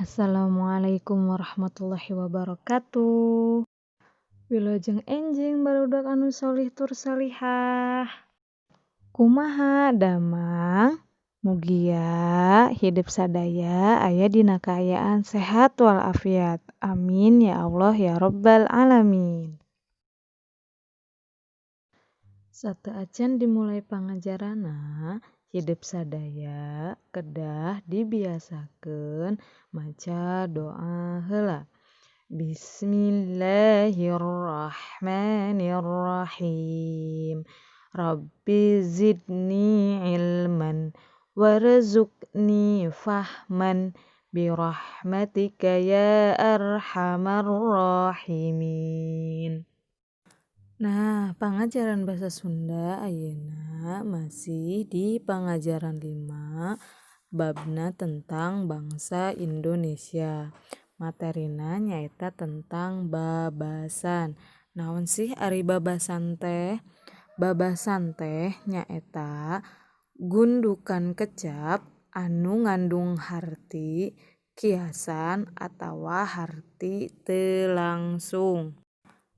Assalamualaikum warahmatullahi wabarakatuh. Wilujeng enjing barudak anu solih tur solihah. Kumaha damang? Mugia hidup sadaya aya dina kaayaan sehat walafiat. Amin ya Allah ya rabbal alamin. Sateuacan dimulai pangajarana, hidup sadaya kedah dibiasakeun maca doa heula. Bismillahirrahmanirrahim. Rabbi zidni ilman warzuqni fahman birahmatika ya arhamar rahimin. Nah, pengajaran bahasa Sunda ayeuna masih di pengajaran 5 babna tentang bangsa Indonesia. Materina nyaeta tentang babasan. Naon sih ari babasan teh? Babasan teh nyaeta gundukan kecap anu ngandung harti, kiasan atawa harti teu langsung.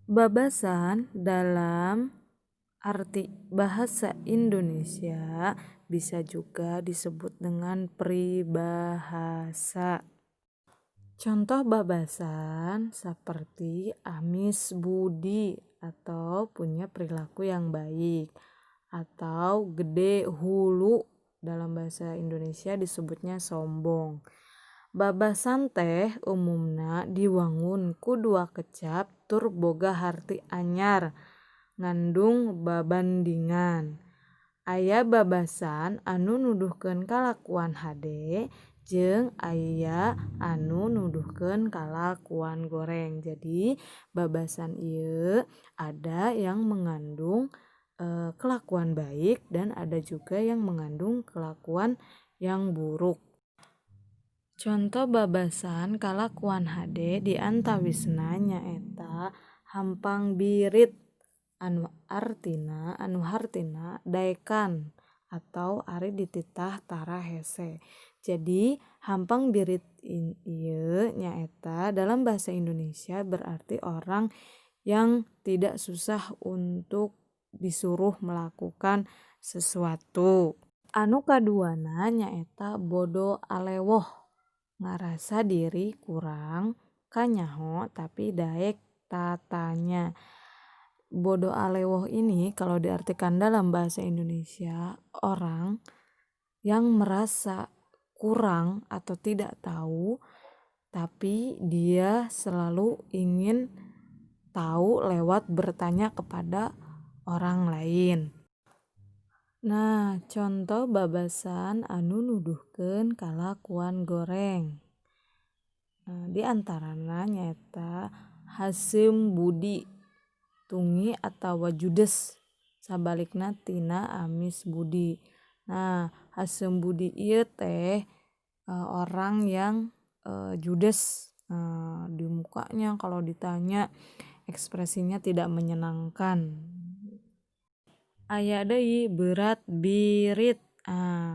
Babasan dalam arti bahasa Indonesia bisa juga disebut dengan peribahasa. Contoh babasan seperti amis budi atau punya perilaku yang baik, atau gede hulu dalam bahasa Indonesia disebutnya sombong. Babasan teh umumna diwangun ku dua kecap tur boga harti anyar ngandung babandingan. Aya babasan anu nuduhkeun kalakuan hade jeung aya anu nuduhkeun kalakuan goreng. Jadi babasan ieu ada yang mengandung kelakuan baik dan ada juga yang mengandung kelakuan yang buruk. Contoh babasan kalakuan hade di antawisna nyaeta hampang birit anu hartina daekan atau ari dititah tara hese. Jadi hampang birit ieu nyaeta dalam bahasa Indonesia berarti orang yang tidak susah untuk disuruh melakukan sesuatu. Anu kaduana nyaeta bodo alewoh, ngarasa diri kurang kanyaho tapi daek tatanya. Bodo alewoh ini kalau diartikan dalam bahasa Indonesia orang yang merasa kurang atau tidak tahu tapi dia selalu ingin tahu lewat bertanya kepada orang lain. Nah, contoh babasan anu nuduhkeun kalakuan goreng. Di antarana nyaeta haseum budi, tungi atawa judes sabalikna tina amis budi. Nah, haseum budi ieu teh orang yang judes di mukanya kalau ditanya ekspresinya tidak menyenangkan. Aya deui berat birit.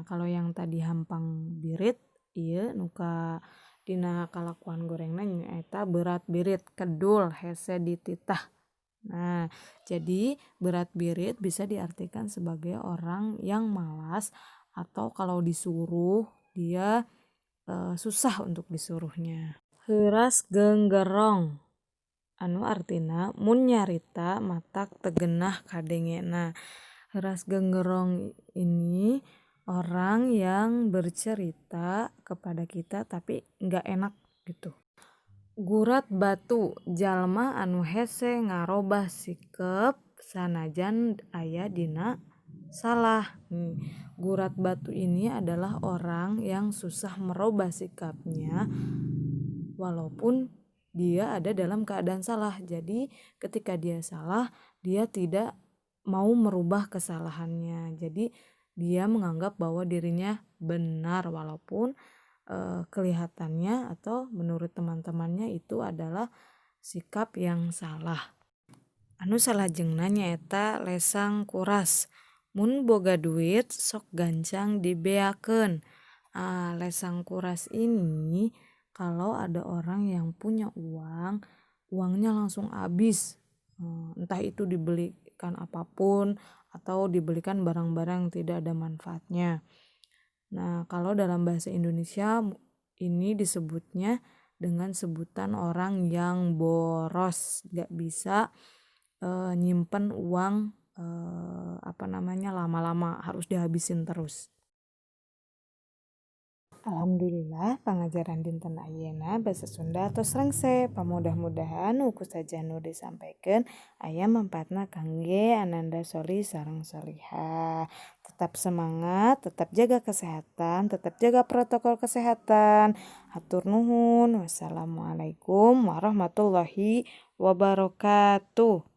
Kalau yang tadi hampang birit ieu nu dina kalakuan gorengna nyaeta berat birit, kedul hese dititah. Nah, jadi berat birit bisa diartikan sebagai orang yang malas atau kalau disuruh dia susah untuk disuruhnya. Heuras geunggerong anu artina mun nyarita matak tegenah kadengena. Heuras geunggerong ini orang yang bercerita kepada kita tapi enggak enak gitu. Gurat batu, jalma anu hese ngarobah sikep sanajan aya dina salah. Gurat batu ini adalah orang yang susah merubah sikapnya walaupun dia ada dalam keadaan salah. Jadi ketika dia salah, dia tidak mau merubah kesalahannya. Jadi dia menganggap bahwa dirinya benar walaupun kelihatannya atau menurut teman-temannya itu adalah sikap yang salah. Anu salajengna nyaeta lesang kuras. Mun boga duit sok gancang dibeakeun. Lesang kuras ini kalau ada orang yang punya uangnya langsung habis, entah itu dibelikan apapun atau dibelikan barang-barang yang tidak ada manfaatnya. Nah, kalau dalam bahasa Indonesia ini disebutnya dengan sebutan orang yang boros, gak bisa nyimpen uang lama-lama, harus dihabisin terus. Alhamdulillah pengajaran dinten ayeuna bahasa Sunda tos rengse. Pamudah-mudahan uku saja nu disampaikan aya manfaatna kangge ananda soli sareng soliha. Tetap semangat, tetap jaga kesehatan, tetap jaga protokol kesehatan. Hatur nuhun. Wassalamualaikum warahmatullahi wabarakatuh.